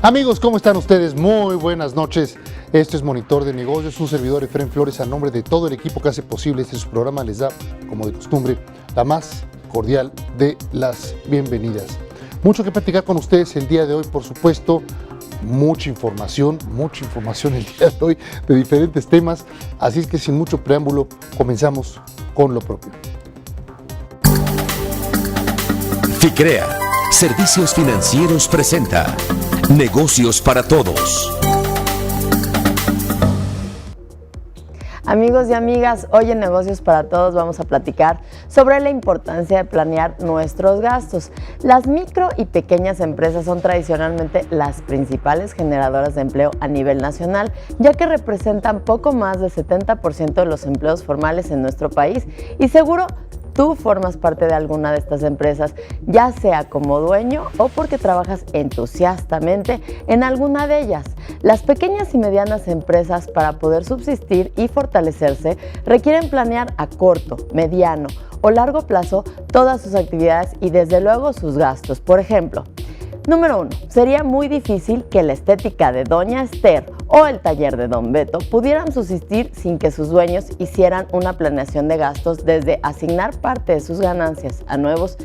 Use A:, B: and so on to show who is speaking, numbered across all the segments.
A: Amigos, ¿cómo están ustedes? Muy buenas noches. Esto es Monitor de Negocios, un servidor Efraín Flores, a nombre de todo el equipo que hace posible este su programa, les da, como de costumbre, la más cordial de las bienvenidas. Mucho que platicar con ustedes el día de hoy, por supuesto, mucha información el día de hoy de diferentes temas, así es que sin mucho preámbulo, comenzamos con lo propio.
B: FICREA, Servicios Financieros presenta Negocios para Todos.
C: Amigos y amigas, hoy en Negocios para Todos vamos a platicar sobre la importancia de planear nuestros gastos. Las micro y pequeñas empresas son tradicionalmente las principales generadoras de empleo a nivel nacional, ya que representan poco más del 70% de los empleos formales en nuestro país y seguro tú formas parte de alguna de estas empresas, ya sea como dueño o porque trabajas entusiastamente en alguna de ellas. Las pequeñas y medianas empresas, para poder subsistir y fortalecerse, requieren planear a corto, mediano o largo plazo todas sus actividades y desde luego sus gastos. Por ejemplo, número 1. Sería muy difícil que la estética de Doña Esther o el taller de Don Beto pudieran subsistir sin que sus dueños hicieran una planeación de gastos, desde asignar parte de sus ganancias a nuevos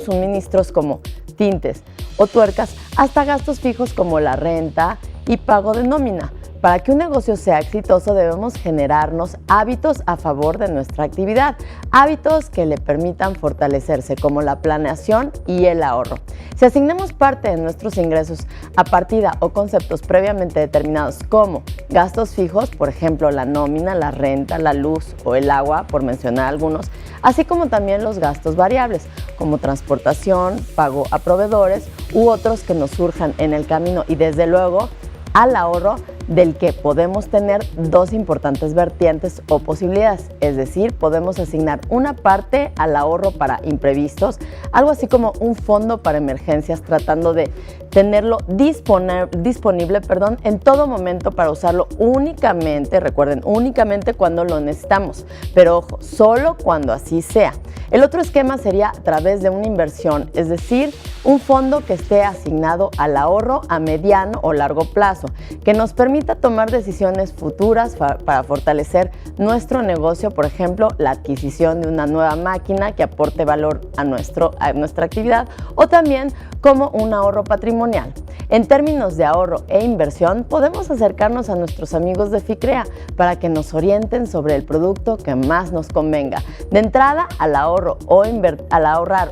C: suministros como tintes o tuercas, hasta gastos fijos como la renta y pago de nómina. Para que un negocio sea exitoso debemos generarnos hábitos a favor de nuestra actividad, hábitos que le permitan fortalecerse, como la planeación y el ahorro. Si asignamos parte de nuestros ingresos a partida o conceptos previamente determinados como gastos fijos, por ejemplo la nómina, la renta, la luz o el agua, por mencionar algunos, así como también los gastos variables como transportación, pago a proveedores u otros que nos surjan en el camino, y desde luego al ahorro, del que podemos tener dos importantes vertientes o posibilidades, es decir, podemos asignar una parte al ahorro para imprevistos, algo así como un fondo para emergencias, tratando de tenerlo disponible en todo momento para usarlo únicamente, recuerden, únicamente cuando lo necesitamos, pero ojo, solo cuando así sea. El otro esquema sería a través de una inversión, es decir, un fondo que esté asignado al ahorro a mediano o largo plazo, que nos permita tomar decisiones futuras para fortalecer nuestro negocio, por ejemplo, la adquisición de una nueva máquina que aporte valor a nuestra actividad, o también como un ahorro patrimonial. En términos de ahorro e inversión, podemos acercarnos a nuestros amigos de FICREA para que nos orienten sobre el producto que más nos convenga. De entrada, al ahorrar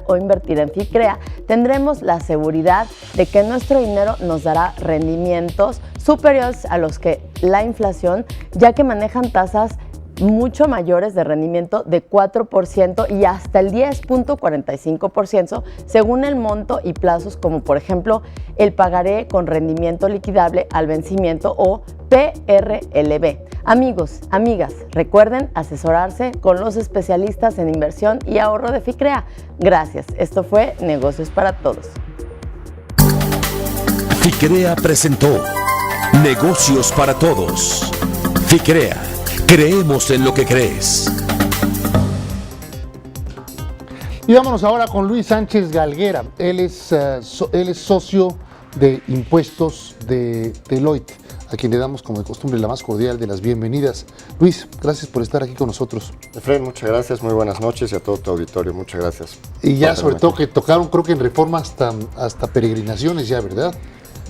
C: o invertir en FICREA, tendremos la seguridad de que nuestro dinero nos dará rendimientos superiores a los que la inflación, ya que manejan tasas mucho mayores de rendimiento de 4% y hasta el 10.45% según el monto y plazos, como por ejemplo el pagaré con rendimiento liquidable al vencimiento o PRLV. Amigos, amigas, recuerden asesorarse con los especialistas en inversión y ahorro de FICREA. Gracias. Esto fue Negocios para Todos.
B: FICREA presentó Negocios para Todos. FICREA. Creemos en lo que crees.
A: Y vámonos ahora con Luis Sánchez Galguera. Él es socio de impuestos de Deloitte, a quien le damos, como de costumbre, la más cordial de las bienvenidas. Luis, gracias por estar aquí con nosotros.
D: Efraín, muchas gracias, muy buenas noches, y a todo tu auditorio, muchas gracias.
A: Y ya sobre todo que tocaron, creo que en Reforma hasta peregrinaciones ya, ¿verdad?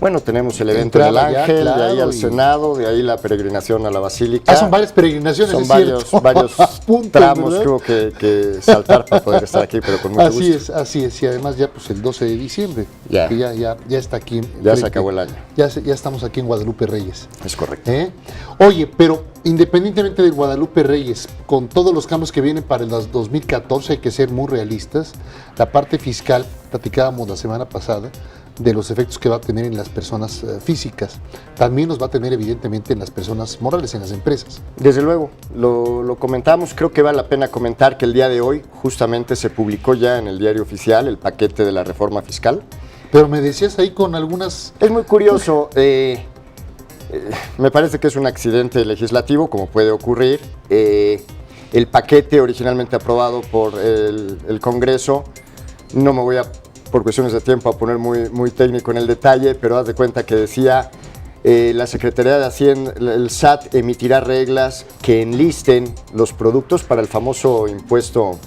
D: Bueno, tenemos el evento del Ángel, ya, claro, de ahí al Senado, de ahí la peregrinación a la Basílica.
A: Son varias peregrinaciones,
D: son
A: es
D: varios
A: puntos,
D: tramos,
A: ¿verdad?
D: Creo que saltar para poder estar aquí, pero con mucho gusto.
A: Así es, y además ya pues el 12 de diciembre,
D: ya,
A: que ya está aquí.
D: Ya se acabó el año.
A: Ya estamos aquí en Guadalupe Reyes.
D: Es correcto.
A: Oye, pero independientemente de Guadalupe Reyes, con todos los cambios que vienen para el 2014, hay que ser muy realistas. La parte fiscal, platicábamos la semana pasada, de los efectos que va a tener en las personas físicas. También los va a tener evidentemente en las personas morales, en las empresas.
D: Desde luego, lo comentamos, creo que vale la pena comentar que el día de hoy justamente se publicó ya en el diario oficial el paquete de la reforma fiscal.
A: Pero me decías ahí con algunas...
D: Es muy curioso, me parece que es un accidente legislativo, como puede ocurrir. El paquete originalmente aprobado por el Congreso, no me voy a por cuestiones de tiempo, a poner muy técnico en el detalle, pero haz de cuenta que decía, la Secretaría de Hacienda, el SAT emitirá reglas que enlisten los productos para el famoso impuesto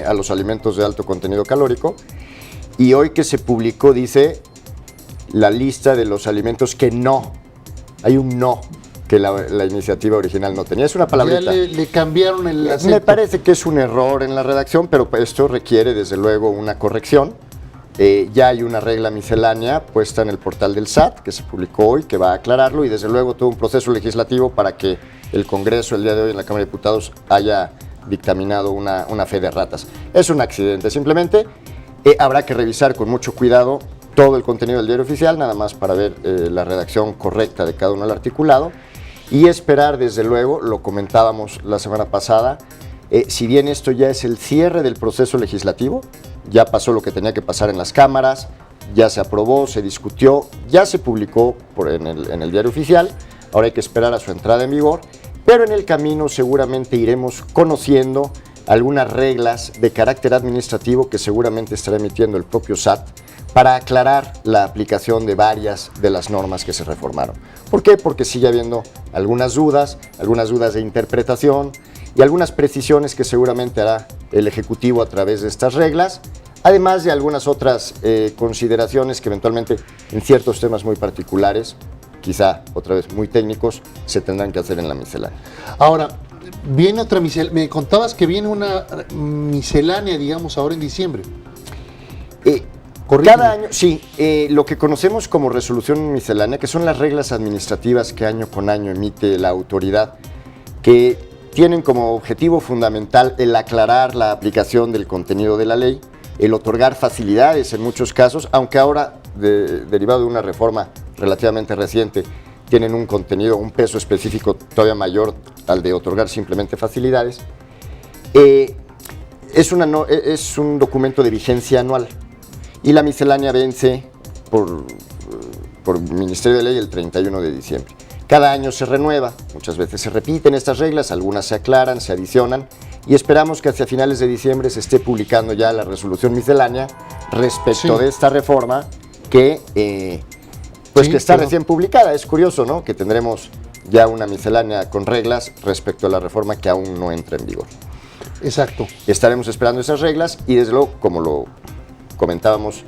D: a los alimentos de alto contenido calórico, y hoy que se publicó dice la lista de los alimentos que no, hay un no, que la iniciativa original no tenía. Es una palabrita.
A: Ya le cambiaron el acento.
D: Me parece que es un error en la redacción, pero esto requiere desde luego una corrección. Ya hay una regla miscelánea puesta en el portal del SAT que se publicó hoy, que va a aclararlo, y desde luego todo un proceso legislativo para que el Congreso el día de hoy en la Cámara de Diputados haya dictaminado una fe de ratas. Es un accidente simplemente. Habrá que revisar con mucho cuidado todo el contenido del diario oficial, nada más para ver la redacción correcta de cada uno del articulado, y esperar desde luego, lo comentábamos la semana pasada, si bien esto ya es el cierre del proceso legislativo, ya pasó lo que tenía que pasar en las cámaras, ya se aprobó, se discutió, ya se publicó en el diario oficial, ahora hay que esperar a su entrada en vigor, pero en el camino seguramente iremos conociendo algunas reglas de carácter administrativo que seguramente estará emitiendo el propio SAT para aclarar la aplicación de varias de las normas que se reformaron. ¿Por qué? Porque sigue habiendo algunas dudas de interpretación y algunas precisiones que seguramente hará el Ejecutivo a través de estas reglas, además de algunas otras consideraciones que eventualmente en ciertos temas muy particulares, quizá otra vez muy técnicos, se tendrán que hacer en la miscelánea.
A: Ahora, viene otra miscelánea. Me contabas que viene una miscelánea, digamos, ahora en diciembre.
D: Cada año, sí, lo que conocemos como resolución miscelánea, que son las reglas administrativas que año con año emite la autoridad, que tienen como objetivo fundamental el aclarar la aplicación del contenido de la ley, el otorgar facilidades en muchos casos, aunque ahora, derivado de una reforma relativamente reciente, tienen un contenido, un peso específico todavía mayor al de otorgar simplemente facilidades. Es un documento de vigencia anual y la miscelánea vence por Ministerio de Ley el 31 de diciembre. Cada año se renueva, muchas veces se repiten estas reglas, algunas se aclaran, se adicionan, y esperamos que hacia finales de diciembre se esté publicando ya la resolución miscelánea respecto de esta reforma que está recién publicada. Es curioso, ¿no?, que tendremos ya una miscelánea con reglas respecto a la reforma que aún no entra en vigor.
A: Exacto.
D: Estaremos esperando esas reglas y desde luego, como lo comentábamos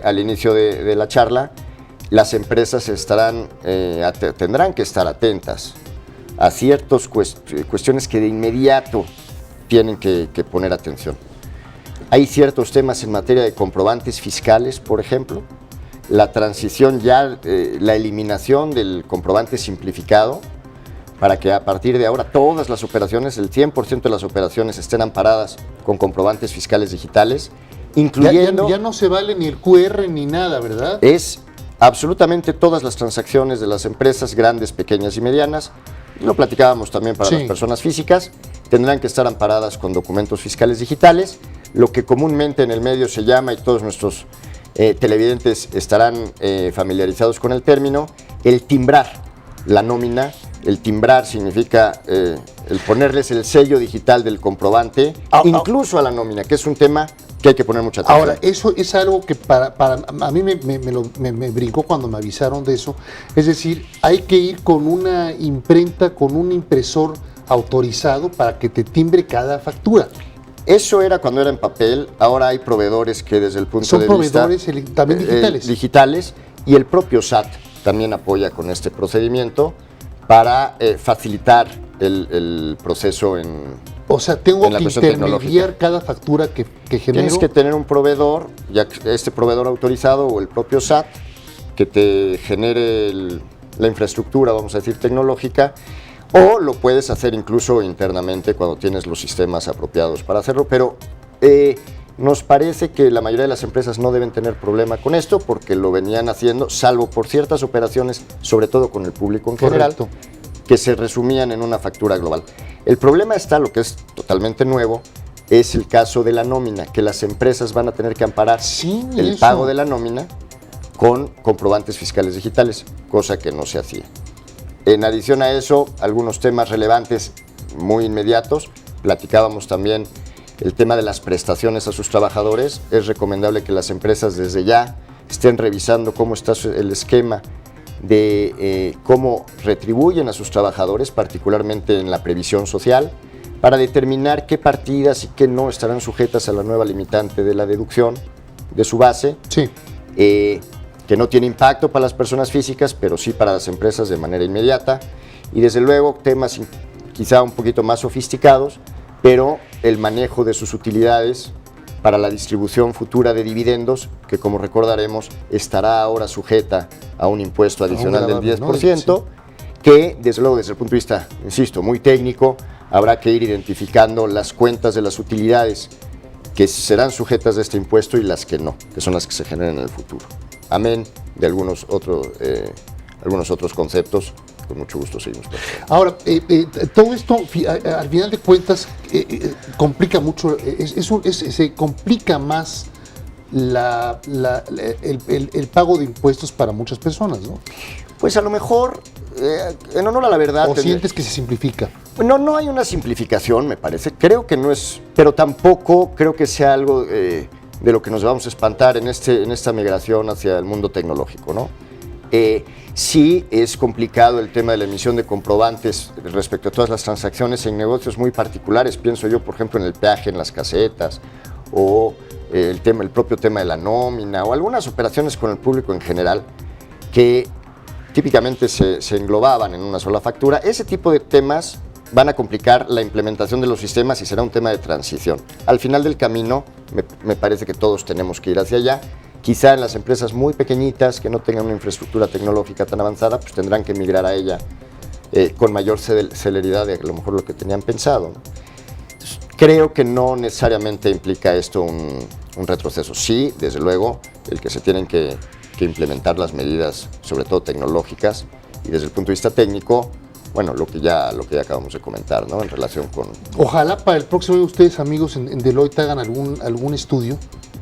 D: al inicio de la charla, las empresas tendrán que estar atentas a ciertas cuestiones que de inmediato tienen que poner atención. Hay ciertos temas en materia de comprobantes fiscales, por ejemplo, la transición ya, la eliminación del comprobante simplificado, para que a partir de ahora todas las operaciones, el 100% de las operaciones estén amparadas con comprobantes fiscales digitales, incluyendo...
A: Ya no se vale ni el QR ni nada, ¿verdad?
D: Es absolutamente todas las transacciones de las empresas, grandes, pequeñas y medianas, lo platicábamos también para las personas físicas, tendrán que estar amparadas con documentos fiscales digitales, lo que comúnmente en el medio se llama, y todos nuestros televidentes estarán familiarizados con el término, el timbrar la nómina. El timbrar significa el ponerles el sello digital del comprobante, incluso a la nómina, que es un tema que hay que poner mucha atención.
A: Ahora, eso es algo que a mí me brincó cuando me avisaron de eso. Es decir, hay que ir con una imprenta, con un impresor autorizado para que te timbre cada factura.
D: Eso era cuando era en papel, ahora hay proveedores que desde el punto de vista...
A: Son proveedores también digitales.
D: Digitales, y el propio SAT también apoya con este procedimiento para facilitar el proceso en...
A: O sea, tengo que intermediar cada factura que genero.
D: Tienes que tener un proveedor, ya este proveedor autorizado o el propio SAT, que te genere la infraestructura, vamos a decir, tecnológica, o lo puedes hacer incluso internamente cuando tienes los sistemas apropiados para hacerlo, pero nos parece que la mayoría de las empresas no deben tener problema con esto porque lo venían haciendo, salvo por ciertas operaciones, sobre todo con el público en general, que se resumían en una factura global. El problema está, lo que es totalmente nuevo, es el caso de la nómina, que las empresas van a tener que amparar el pago de la nómina con comprobantes fiscales digitales, cosa que no se hacía. En adición a eso, algunos temas relevantes muy inmediatos, platicábamos también el tema de las prestaciones a sus trabajadores, es recomendable que las empresas desde ya estén revisando cómo está el esquema de cómo retribuyen a sus trabajadores, particularmente en la previsión social, para determinar qué partidas y qué no estarán sujetas a la nueva limitante de la deducción de su base,
A: Sí.
D: Que no tiene impacto para las personas físicas, pero sí para las empresas de manera inmediata. Y desde luego temas quizá un poquito más sofisticados, pero el manejo de sus utilidades para la distribución futura de dividendos, que como recordaremos estará ahora sujeta a un impuesto adicional del 10%, ¿no? Que desde luego desde el punto de vista, insisto, muy técnico, habrá que ir identificando las cuentas de las utilidades que serán sujetas a este impuesto y las que no, que son las que se generen en el futuro. Amén de algunos otros conceptos, con mucho gusto seguimos.
A: Ahora, todo esto, al final de cuentas, complica mucho, se complica más el pago de impuestos para muchas personas, ¿no?
D: Pues a lo mejor, en honor a la verdad...
A: ¿O sientes que se simplifica?
D: No hay una simplificación, me parece. Creo que no es, pero tampoco creo que sea algo de lo que nos vamos a espantar en esta migración hacia el mundo tecnológico, ¿no? Sí es complicado el tema de la emisión de comprobantes respecto a todas las transacciones en negocios muy particulares. Pienso yo, por ejemplo, en el peaje en las casetas, o el propio tema de la nómina, o algunas operaciones con el público en general, que típicamente se englobaban en una sola factura. Ese tipo de temas van a complicar la implementación de los sistemas y será un tema de transición. Al final del camino, me parece que todos tenemos que ir hacia allá. Quizá en las empresas muy pequeñitas que no tengan una infraestructura tecnológica tan avanzada, pues tendrán que migrar a ella con mayor celeridad de a lo mejor lo que tenían pensado, ¿no? Entonces, creo que no necesariamente implica esto un retroceso. Sí, desde luego, el que se tienen que implementar las medidas, sobre todo tecnológicas, y desde el punto de vista técnico, bueno, lo que ya acabamos de comentar, ¿no? En relación con...
A: Ojalá para el próximo año ustedes, amigos, en Deloitte hagan algún estudio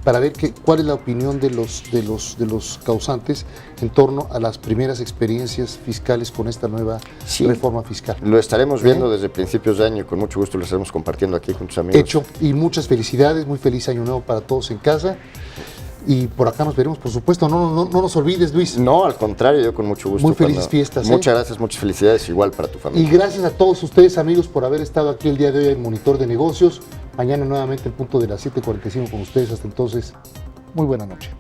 A: para ver cuál es la opinión de los causantes en torno a las primeras experiencias fiscales con esta nueva reforma fiscal.
D: Lo estaremos viendo desde principios de año y con mucho gusto lo estaremos compartiendo aquí con tus amigos.
A: Hecho, y muchas felicidades, muy feliz año nuevo para todos en casa. Y por acá nos veremos, por supuesto. No nos olvides, Luis.
D: No, al contrario, yo con mucho gusto.
A: Muy felices fiestas.
D: Muchas gracias, muchas felicidades, igual para tu familia.
A: Y gracias a todos ustedes, amigos, por haber estado aquí el día de hoy en Monitor de Negocios. Mañana nuevamente en punto de las 7:45 con ustedes. Hasta entonces, muy buena noche.